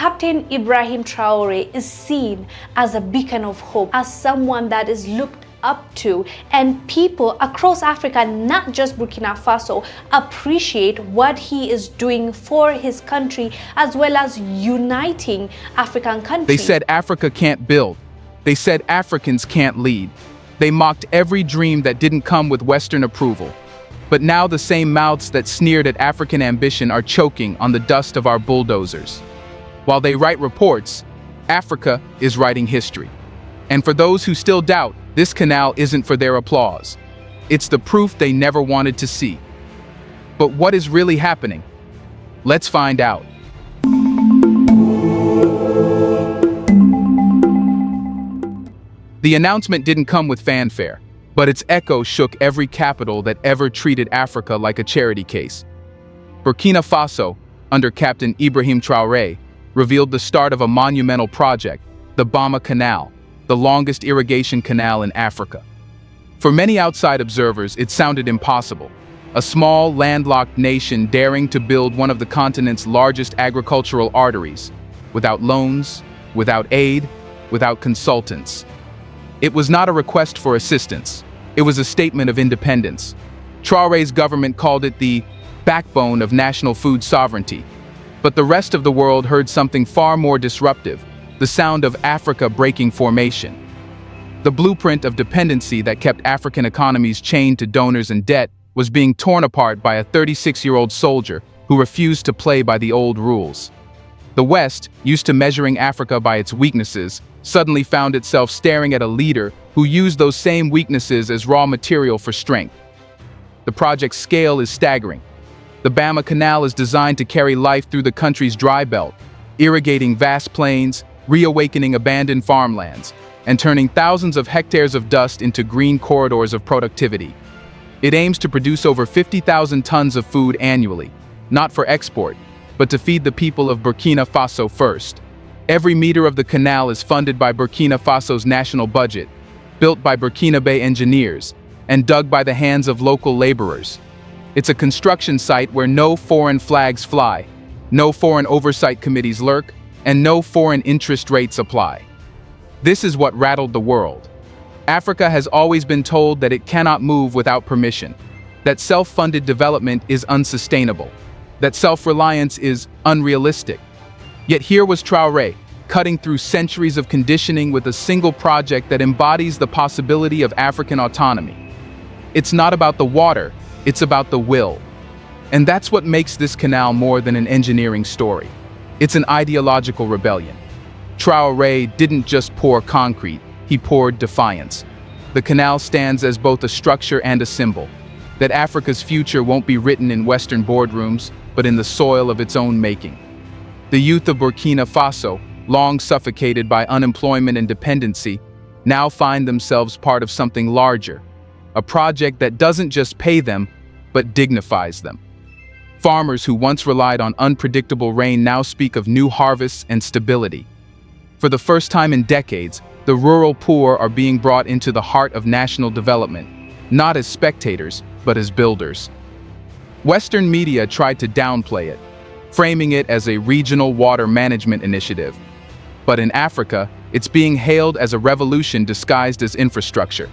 Captain Ibrahim Traore is seen as a beacon of hope, as someone that is looked up to, and people across Africa, not just Burkina Faso, appreciate what he is doing for his country as well as uniting African countries. They said Africa can't build. They said Africans can't lead. They mocked every dream that didn't come with Western approval. But now the same mouths that sneered at African ambition are choking on the dust of our bulldozers. While they write reports, Africa is writing history. And for those who still doubt, this canal isn't for their applause. It's the proof they never wanted to see. But what is really happening? Let's find out. The announcement didn't come with fanfare, but its echo shook every capital that ever treated Africa like a charity case. Burkina Faso, under Captain Ibrahim Traore, revealed the start of a monumental project, the Bama Canal, the longest irrigation canal in Africa. For many outside observers, it sounded impossible. A small, landlocked nation daring to build one of the continent's largest agricultural arteries, without loans, without aid, without consultants. It was not a request for assistance. It was a statement of independence. Traore's government called it the backbone of national food sovereignty. But the rest of the world heard something far more disruptive: the sound of Africa breaking formation. The blueprint of dependency that kept African economies chained to donors and debt was being torn apart by a 36-year-old soldier who refused to play by the old rules. The West, used to measuring Africa by its weaknesses, suddenly found itself staring at a leader who used those same weaknesses as raw material for strength. The project's scale is staggering. The Bama Canal is designed to carry life through the country's dry belt, irrigating vast plains, reawakening abandoned farmlands, and turning thousands of hectares of dust into green corridors of productivity. It aims to produce over 50,000 tons of food annually, not for export, but to feed the people of Burkina Faso first. Every meter of the canal is funded by Burkina Faso's national budget, built by Burkinabe engineers, and dug by the hands of local laborers. It's a construction site where no foreign flags fly, no foreign oversight committees lurk, and no foreign interest rates apply. This is what rattled the world. Africa has always been told that it cannot move without permission, that self-funded development is unsustainable, that self-reliance is unrealistic. Yet here was Traoré, cutting through centuries of conditioning with a single project that embodies the possibility of African autonomy. It's not about the water, it's about the will. And that's what makes this canal more than an engineering story. It's an ideological rebellion. Traoré didn't just pour concrete, he poured defiance. The canal stands as both a structure and a symbol, that Africa's future won't be written in Western boardrooms, but in the soil of its own making. The youth of Burkina Faso, long suffocated by unemployment and dependency, now find themselves part of something larger, a project that doesn't just pay them, but dignifies them. Farmers who once relied on unpredictable rain now speak of new harvests and stability. For the first time in decades, the rural poor are being brought into the heart of national development, not as spectators, but as builders. Western media tried to downplay it, framing it as a regional water management initiative. But in Africa, it's being hailed as a revolution disguised as infrastructure.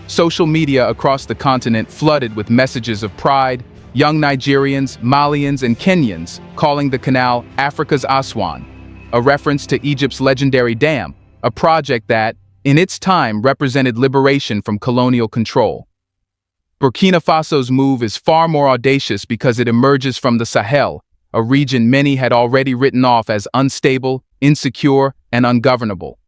Social media across the continent flooded with messages of pride, young Nigerians, Malians, and Kenyans calling the canal Africa's Aswan, a reference to Egypt's legendary dam, a project that, in its time, represented liberation from colonial control. Burkina Faso's move is far more audacious because it emerges from the Sahel, a region many had already written off as unstable, insecure, and ungovernable.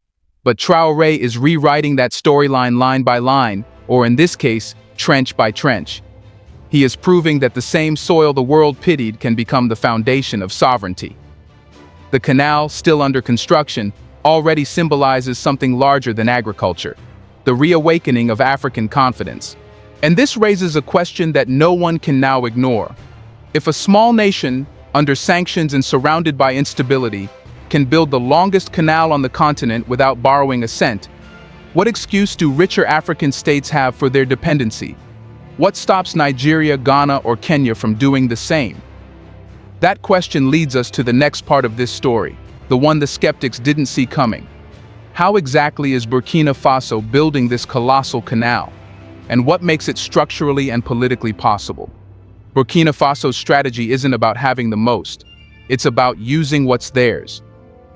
But Traoré is rewriting that storyline line by line, or in this case, trench by trench. He is proving that the same soil the world pitied can become the foundation of sovereignty. The canal, still under construction, already symbolizes something larger than agriculture, the reawakening of African confidence. And this raises a question that no one can now ignore. If a small nation, under sanctions and surrounded by instability, can build the longest canal on the continent without borrowing a cent, what excuse do richer African states have for their dependency? What stops Nigeria, Ghana, or Kenya from doing the same? That question leads us to the next part of this story, the one the skeptics didn't see coming. How exactly is Burkina Faso building this colossal canal? And what makes it structurally and politically possible? Burkina Faso's strategy isn't about having the most. It's about using what's theirs.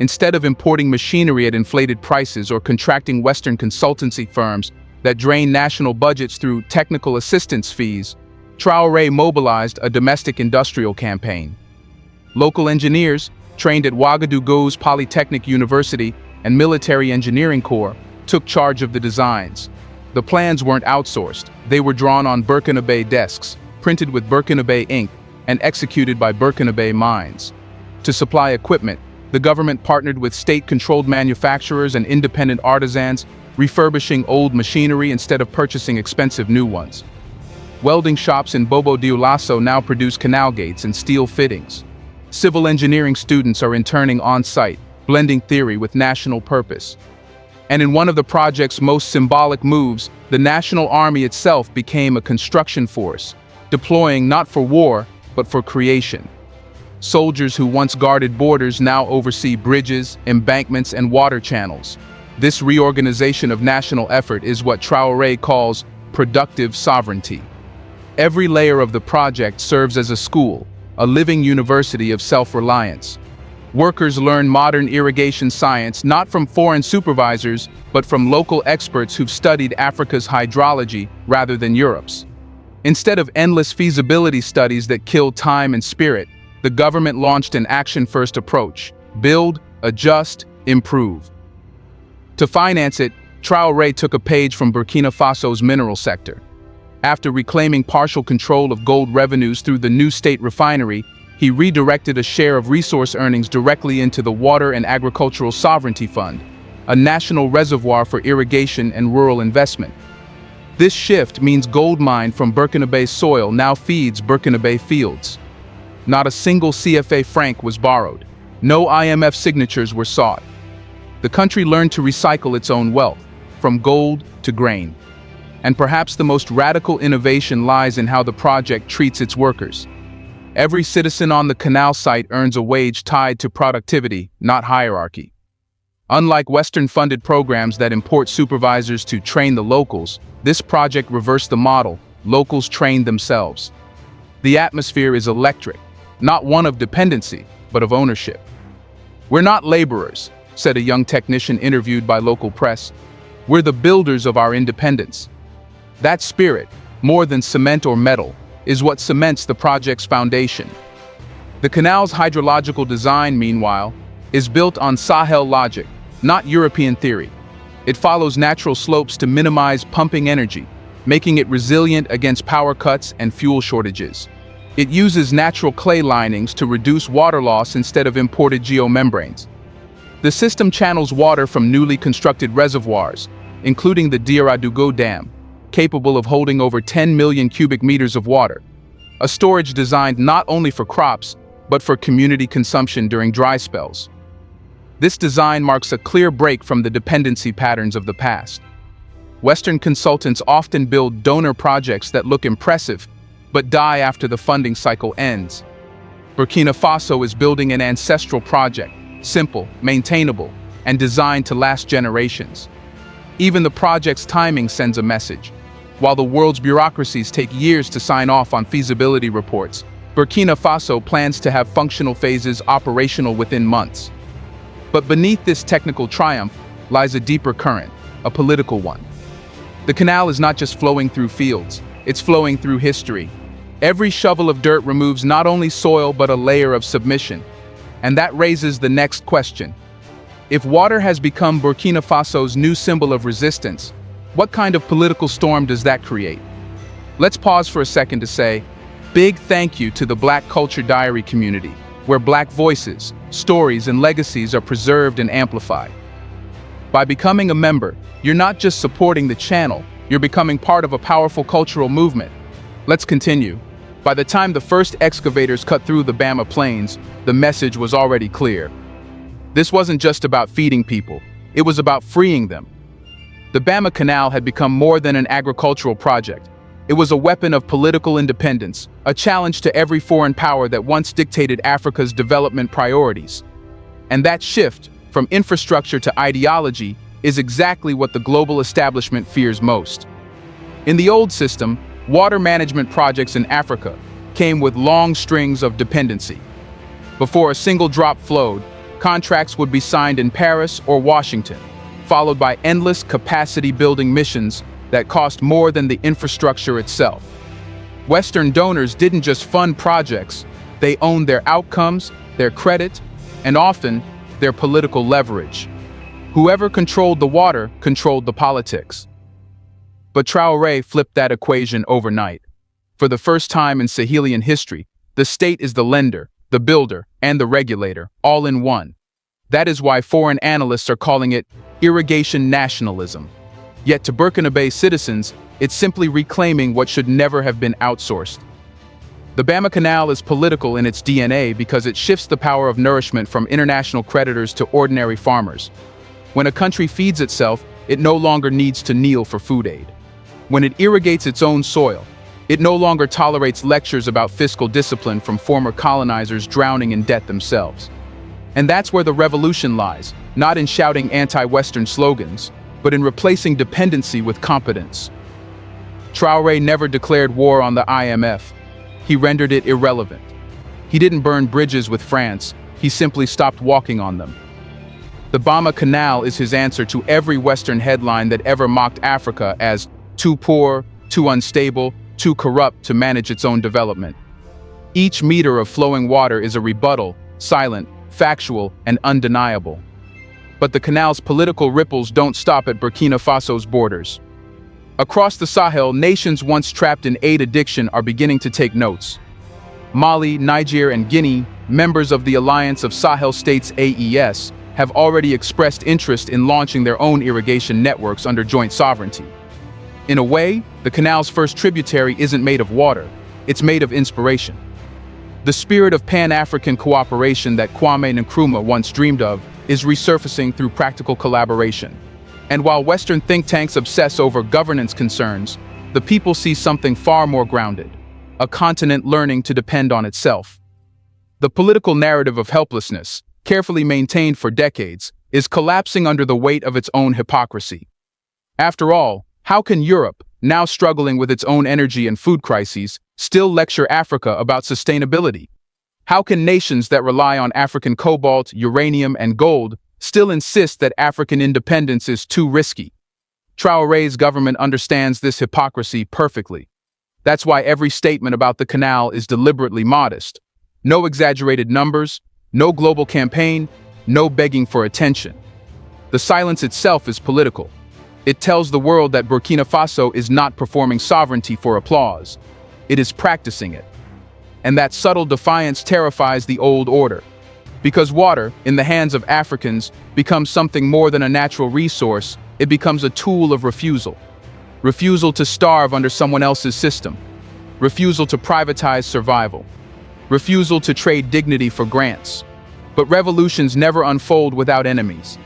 Instead of importing machinery at inflated prices or contracting Western consultancy firms that drain national budgets through technical assistance fees, Traoré mobilized a domestic industrial campaign. Local engineers, trained at Ouagadougou's Polytechnic University and Military Engineering Corps, took charge of the designs. The plans weren't outsourced. They were drawn on Burkinabe desks, printed with Burkinabe ink, and executed by Burkinabe minds. To supply equipment, the government partnered with state-controlled manufacturers and independent artisans, refurbishing old machinery instead of purchasing expensive new ones. Welding shops in Bobo Dioulasso now produce canal gates and steel fittings. Civil engineering students are interning on-site, blending theory with national purpose. And in one of the project's most symbolic moves, the National Army itself became a construction force, deploying not for war, but for creation. Soldiers who once guarded borders now oversee bridges, embankments, and water channels. This reorganization of national effort is what Traoré calls productive sovereignty. Every layer of the project serves as a school, a living university of self-reliance. Workers learn modern irrigation science not from foreign supervisors, but from local experts who've studied Africa's hydrology rather than Europe's. Instead of endless feasibility studies that kill time and spirit, the government launched an action-first approach: build, adjust, improve. To finance it, Traoré took a page from Burkina Faso's mineral sector. After reclaiming partial control of gold revenues through the new state refinery, he redirected a share of resource earnings directly into the Water and Agricultural Sovereignty Fund, a national reservoir for irrigation and rural investment. This shift means gold mined from Burkinabe soil now feeds Burkinabe fields. Not a single CFA franc was borrowed. No IMF signatures were sought. The country learned to recycle its own wealth, from gold to grain. And perhaps the most radical innovation lies in how the project treats its workers. Every citizen on the canal site earns a wage tied to productivity, not hierarchy. Unlike Western-funded programs that import supervisors to train the locals, this project reversed the model. Locals trained themselves. The atmosphere is electric, not one of dependency, but of ownership. "We're not laborers," said a young technician interviewed by local press. "We're the builders of our independence." That spirit, more than cement or metal, is what cements the project's foundation. The canal's hydrological design, meanwhile, is built on Sahel logic, not European theory. It follows natural slopes to minimize pumping energy, making it resilient against power cuts and fuel shortages. It uses natural clay linings to reduce water loss instead of imported geomembranes. The system channels water from newly constructed reservoirs, including the Ouagadougou Dam, capable of holding over 10 million cubic meters of water, a storage designed not only for crops, but for community consumption during dry spells. This design marks a clear break from the dependency patterns of the past. Western consultants often build donor projects that look impressive, but die after the funding cycle ends. Burkina Faso is building an ancestral project, simple, maintainable, and designed to last generations. Even the project's timing sends a message. While the world's bureaucracies take years to sign off on feasibility reports, Burkina Faso plans to have functional phases operational within months. But beneath this technical triumph lies a deeper current, a political one. The canal is not just flowing through fields, it's flowing through history. Every shovel of dirt removes not only soil but a layer of submission. And that raises the next question. If water has become Burkina Faso's new symbol of resistance, what kind of political storm does that create? Let's pause for a second to say, big thank you to the Black Culture Diary community, where Black voices, stories, and legacies are preserved and amplified. By becoming a member, you're not just supporting the channel, you're becoming part of a powerful cultural movement. Let's continue. By the time the first excavators cut through the Bama plains, the message was already clear. This wasn't just about feeding people, it was about freeing them. The Bama Canal had become more than an agricultural project. It was a weapon of political independence, a challenge to every foreign power that once dictated Africa's development priorities. And that shift, from infrastructure to ideology, is exactly what the global establishment fears most. In the old system, water management projects in Africa came with long strings of dependency. Before a single drop flowed, contracts would be signed in Paris or Washington, followed by endless capacity-building missions that cost more than the infrastructure itself. Western donors didn't just fund projects, they owned their outcomes, their credit, and often their political leverage. Whoever controlled the water controlled the politics. But Traoré flipped that equation overnight. For the first time in Sahelian history, the state is the lender, the builder, and the regulator, all in one. That is why foreign analysts are calling it irrigation nationalism. Yet to Burkina citizens, it's simply reclaiming what should never have been outsourced. The Bama Canal is political in its DNA because it shifts the power of nourishment from international creditors to ordinary farmers. When a country feeds itself, it no longer needs to kneel for food aid. When it irrigates its own soil, it no longer tolerates lectures about fiscal discipline from former colonizers drowning in debt themselves. And that's where the revolution lies, not in shouting anti-Western slogans, but in replacing dependency with competence. Traoré never declared war on the IMF. He rendered it irrelevant. He didn't burn bridges with France, he simply stopped walking on them. The Bama Canal is his answer to every Western headline that ever mocked Africa as too poor, too unstable, too corrupt to manage its own development. Each meter of flowing water is a rebuttal, silent, factual, and undeniable. But the canal's political ripples don't stop at Burkina Faso's borders. Across the Sahel, nations once trapped in aid addiction are beginning to take notes. Mali, Niger, and Guinea, members of the Alliance of Sahel States AES, have already expressed interest in launching their own irrigation networks under joint sovereignty. In a way, the canal's first tributary isn't made of water, it's made of inspiration. The spirit of Pan-African cooperation that Kwame Nkrumah once dreamed of is resurfacing through practical collaboration. And while Western think tanks obsess over governance concerns, the people see something far more grounded, a continent learning to depend on itself. The political narrative of helplessness, carefully maintained for decades, is collapsing under the weight of its own hypocrisy. After all, how can Europe, now struggling with its own energy and food crises, still lecture Africa about sustainability? How can nations that rely on African cobalt, uranium, and gold still insist that African independence is too risky? Traoré's government understands this hypocrisy perfectly. That's why every statement about the canal is deliberately modest. No exaggerated numbers, no global campaign, no begging for attention. The silence itself is political. It tells the world that Burkina Faso is not performing sovereignty for applause. It is practicing it. And that subtle defiance terrifies the old order. Because water, in the hands of Africans, becomes something more than a natural resource, it becomes a tool of refusal. Refusal to starve under someone else's system. Refusal to privatize survival. Refusal to trade dignity for grants. But revolutions never unfold without enemies.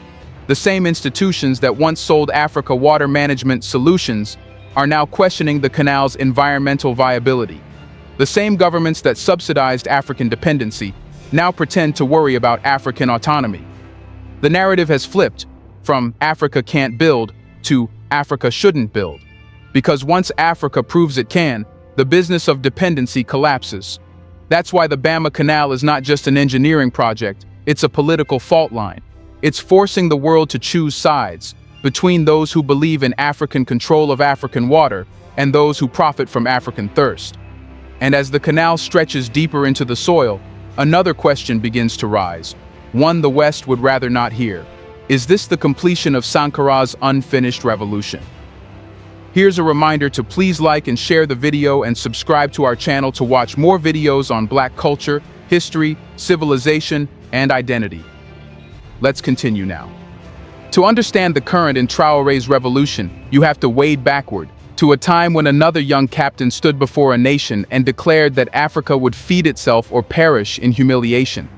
The same institutions that once sold Africa water management solutions are now questioning the canal's environmental viability. The same governments that subsidized African dependency now pretend to worry about African autonomy. The narrative has flipped from Africa can't build to Africa shouldn't build. Because once Africa proves it can, the business of dependency collapses. That's why the Bama Canal is not just an engineering project, it's a political fault line. It's forcing the world to choose sides between those who believe in African control of African water and those who profit from African thirst. And as the canal stretches deeper into the soil, another question begins to rise, one the West would rather not hear. Is this the completion of Sankara's unfinished revolution? Here's a reminder to please like and share the video and subscribe to our channel to watch more videos on Black culture, history, civilization, and identity. Let's continue now. To understand the current in Traoré's revolution, you have to wade backward to a time when another young captain stood before a nation and declared that Africa would feed itself or perish in humiliation.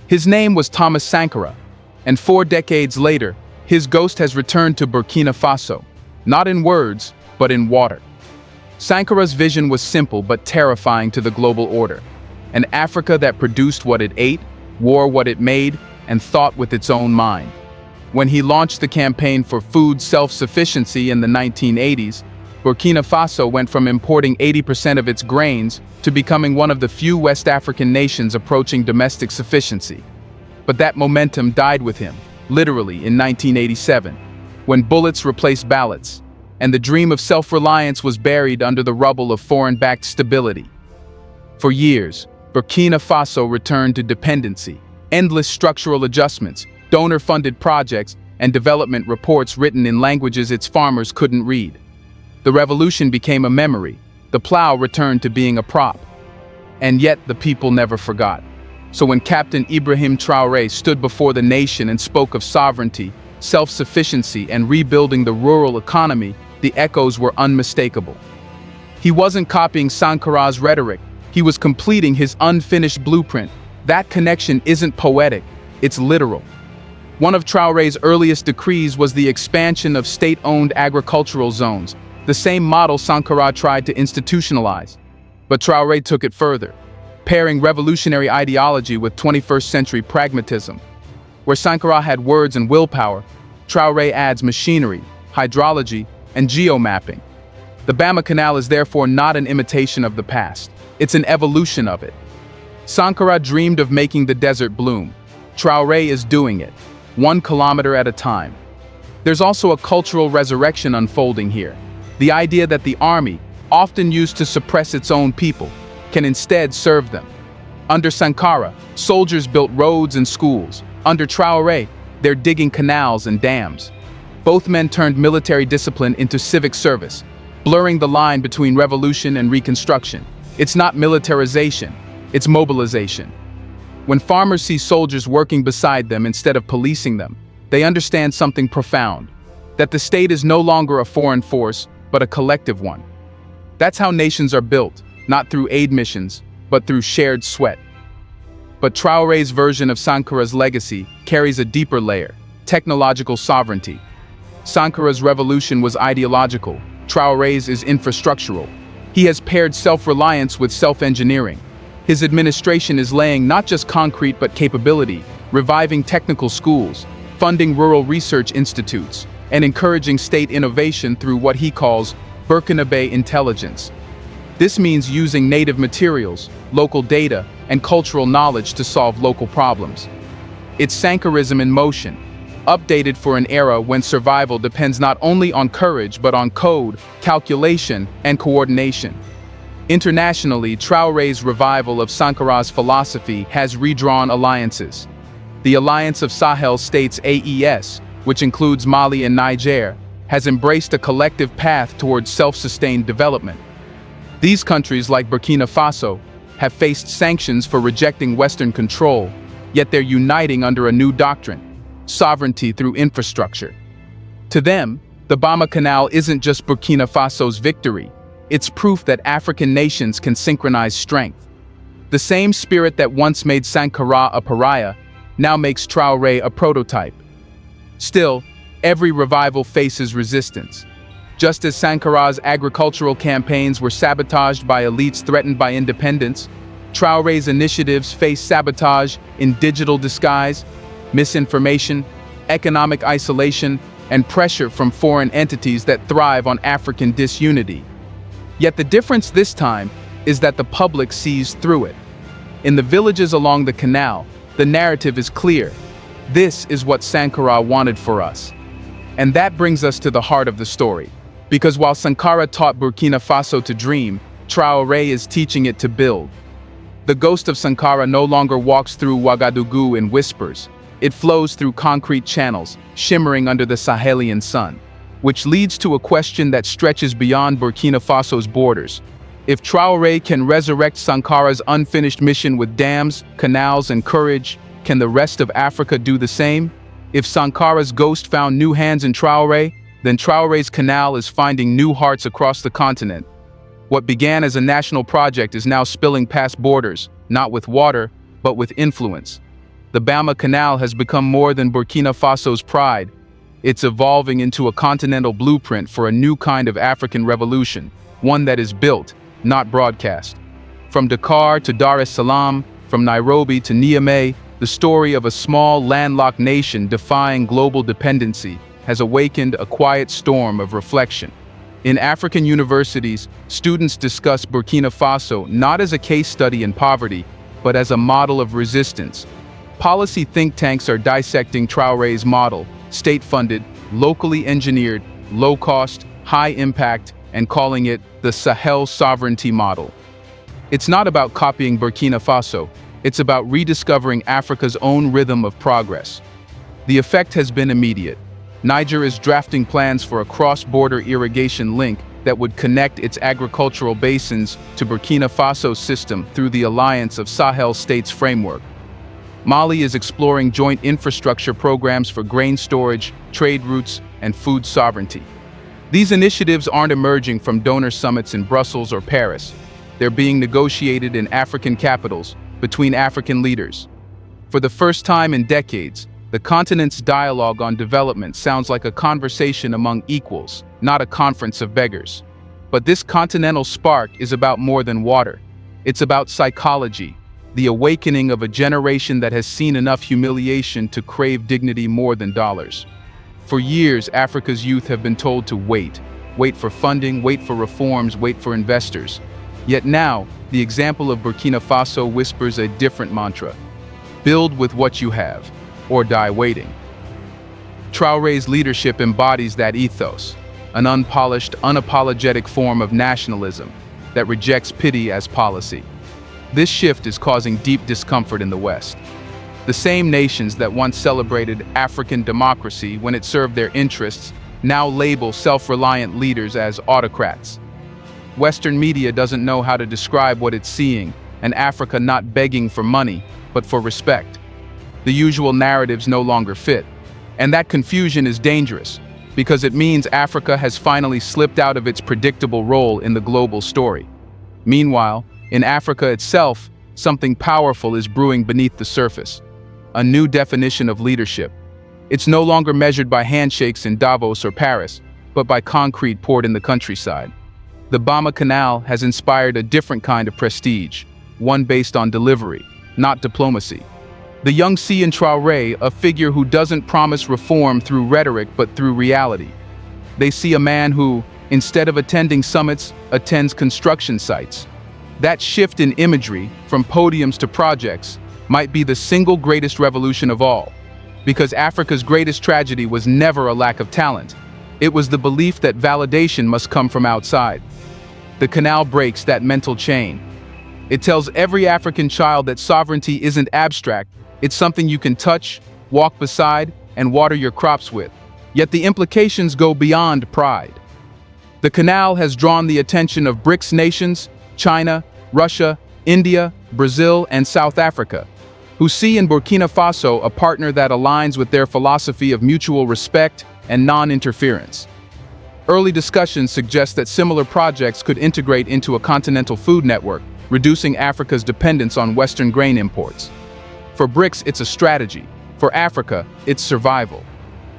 His name was Thomas Sankara, and 4 decades later, his ghost has returned to Burkina Faso, not in words, but in water. Sankara's vision was simple but terrifying to the global order. An Africa that produced what it ate, wore what it made, and thought with its own mind. When he launched the campaign for food self-sufficiency in the 1980s, Burkina Faso went from importing 80% of its grains to becoming one of the few West African nations approaching domestic sufficiency. But that momentum died with him, literally in 1987, when bullets replaced ballots, and the dream of self-reliance was buried under the rubble of foreign-backed stability. For years, Burkina Faso returned to dependency, endless structural adjustments, donor-funded projects, and development reports written in languages its farmers couldn't read. The revolution became a memory. The plow returned to being a prop. And yet the people never forgot. So when Captain Ibrahim Traore stood before the nation and spoke of sovereignty, self-sufficiency, and rebuilding the rural economy, the echoes were unmistakable. He wasn't copying Sankara's rhetoric. He was completing his unfinished blueprint. That connection isn't poetic, it's literal. One of Traoré's earliest decrees was the expansion of state-owned agricultural zones, the same model Sankara tried to institutionalize. But Traoré took it further, pairing revolutionary ideology with 21st century pragmatism. Where Sankara had words and willpower, Traoré adds machinery, hydrology, and geomapping. The Bama Canal is therefore not an imitation of the past, it's an evolution of it. Sankara dreamed of making the desert bloom. Traoré is doing it, 1 kilometer at a time. There's also a cultural resurrection unfolding here. The idea that the army, often used to suppress its own people, can instead serve them. Under Sankara, soldiers built roads and schools. Under Traoré, they're digging canals and dams. Both men turned military discipline into civic service, blurring the line between revolution and reconstruction. It's not militarization, it's mobilization. When farmers see soldiers working beside them instead of policing them, they understand something profound, that the state is no longer a foreign force, but a collective one. That's how nations are built, not through aid missions, but through shared sweat. But Traoré's version of Sankara's legacy carries a deeper layer: technological sovereignty. Sankara's revolution was ideological, Traoré's is infrastructural. He has paired self-reliance with self-engineering. His administration is laying not just concrete but capability, reviving technical schools, funding rural research institutes, and encouraging state innovation through what he calls Burkinabe intelligence. This means using native materials, local data, and cultural knowledge to solve local problems. It's Sankarism in motion, updated for an era when survival depends not only on courage but on code, calculation, and coordination. Internationally, Traoré's revival of Sankara's philosophy has redrawn alliances. The Alliance of Sahel States AES, which includes Mali and Niger, has embraced a collective path towards self-sustained development. These countries, like Burkina Faso, have faced sanctions for rejecting Western control, yet they're uniting under a new doctrine: sovereignty through infrastructure. To them, the Bama Canal isn't just Burkina Faso's victory, it's proof that African nations can synchronize strength. The same spirit that once made Sankara a pariah now makes Traoré a prototype. Still, every revival faces resistance. Just as Sankara's agricultural campaigns were sabotaged by elites threatened by independence, Traoré's initiatives face sabotage in digital disguise, misinformation, economic isolation, and pressure from foreign entities that thrive on African disunity. Yet the difference this time is that the public sees through it. In the villages along the canal, the narrative is clear. This is what Sankara wanted for us. And that brings us to the heart of the story. Because while Sankara taught Burkina Faso to dream, Traoré is teaching it to build. The ghost of Sankara no longer walks through Ouagadougou in whispers. It flows through concrete channels, shimmering under the Sahelian sun. Which leads to a question that stretches beyond Burkina Faso's borders. If Traoré can resurrect Sankara's unfinished mission with dams, canals, and courage, can the rest of Africa do the same? If Sankara's ghost found new hands in Traoré, then Traoré's canal is finding new hearts across the continent. What began as a national project is now spilling past borders, not with water, but with influence. The Bama Canal has become more than Burkina Faso's pride. It's evolving into a continental blueprint for a new kind of African revolution, one that is built, not broadcast. From Dakar to Dar es Salaam, from Nairobi to Niamey, the story of a small, landlocked nation defying global dependency, has awakened a quiet storm of reflection. In African universities, students discuss Burkina Faso not as a case study in poverty, but as a model of resistance. Policy think tanks are dissecting Traoré's model, state-funded, locally engineered, low-cost, high-impact, and calling it the Sahel sovereignty model. It's not about copying Burkina Faso, it's about rediscovering Africa's own rhythm of progress. The effect has been immediate. Niger is drafting plans for a cross-border irrigation link that would connect its agricultural basins to Burkina Faso's system through the Alliance of Sahel States framework. Mali is exploring joint infrastructure programs for grain storage, trade routes, and food sovereignty. These initiatives aren't emerging from donor summits in Brussels or Paris. They're being negotiated in African capitals, between African leaders. For the first time in decades, the continent's dialogue on development sounds like a conversation among equals, not a conference of beggars. But this continental spark is about more than water. It's about psychology, the awakening of a generation that has seen enough humiliation to crave dignity more than dollars. For years, Africa's youth have been told to wait for funding, wait for reforms, wait for investors. Yet now, the example of Burkina Faso whispers a different mantra: build with what you have, or die waiting. Traoré's leadership embodies that ethos, an unpolished, unapologetic form of nationalism that rejects pity as policy. This shift is causing deep discomfort in the West. The same nations that once celebrated African democracy when it served their interests now label self-reliant leaders as autocrats. Western media doesn't know how to describe what it's seeing, an Africa not begging for money, but for respect. The usual narratives no longer fit. And that confusion is dangerous, because it means Africa has finally slipped out of its predictable role in the global story. Meanwhile, in Africa itself, something powerful is brewing beneath the surface. A new definition of leadership. It's no longer measured by handshakes in Davos or Paris, but by concrete poured in the countryside. The Bama Canal has inspired a different kind of prestige, one based on delivery, not diplomacy. The young see in Traoré a figure who doesn't promise reform through rhetoric but through reality. They see a man who, instead of attending summits, attends construction sites. That shift in imagery, from podiums to projects, might be the single greatest revolution of all. Because Africa's greatest tragedy was never a lack of talent. It was the belief that validation must come from outside. The Canal breaks that mental chain. It tells every African child that sovereignty isn't abstract, it's something you can touch, walk beside, and water your crops with. Yet the implications go beyond pride. The Canal has drawn the attention of BRICS nations, China, Russia, India, Brazil, and South Africa, who see in Burkina Faso a partner that aligns with their philosophy of mutual respect and non-interference. Early discussions suggest that similar projects could integrate into a continental food network, reducing Africa's dependence on Western grain imports. For BRICS, it's a strategy. For Africa, it's survival.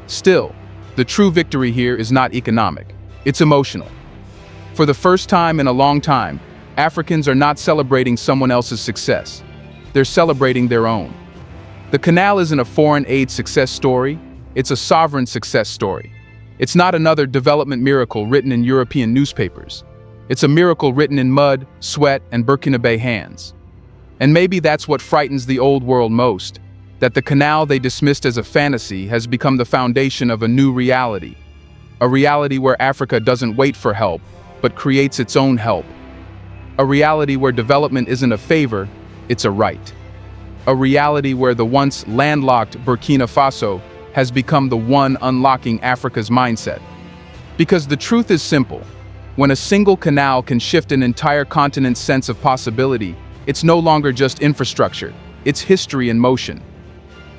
Still, the true victory here is not economic. It's emotional. For the first time in a long time, Africans are not celebrating someone else's success. They're celebrating their own. The Canal isn't a foreign aid success story, it's a sovereign success story. It's not another development miracle written in European newspapers. It's a miracle written in mud, sweat, and Burkinabe hands. And maybe that's what frightens the old world most, that the Canal they dismissed as a fantasy has become the foundation of a new reality. A reality where Africa doesn't wait for help, but creates its own help. A reality where development isn't a favor, it's a right. A reality where the once landlocked Burkina Faso has become the one unlocking Africa's mindset. Because the truth is simple. When a single canal can shift an entire continent's sense of possibility, it's no longer just infrastructure, it's history in motion.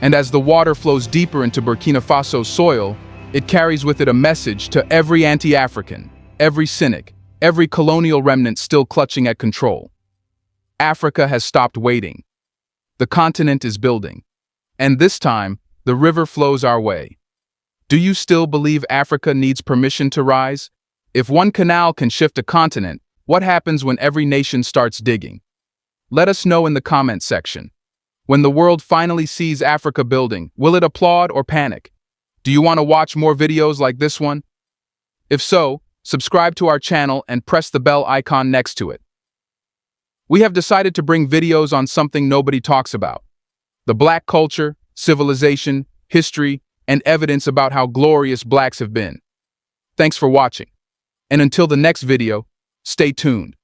And as the water flows deeper into Burkina Faso's soil, it carries with it a message to every anti-African, every cynic, every colonial remnant still clutching at control. Africa has stopped waiting. The continent is building. And this time, the river flows our way. Do you still believe Africa needs permission to rise? If one canal can shift a continent, what happens when every nation starts digging? Let us know in the comments section. When the world finally sees Africa building, will it applaud or panic? Do you want to watch more videos like this one? If so, subscribe to our channel and press the bell icon next to it. We have decided to bring videos on something nobody talks about: the Black culture, civilization, history, and evidence about how glorious Blacks have been. Thanks for watching. And until the next video, stay tuned.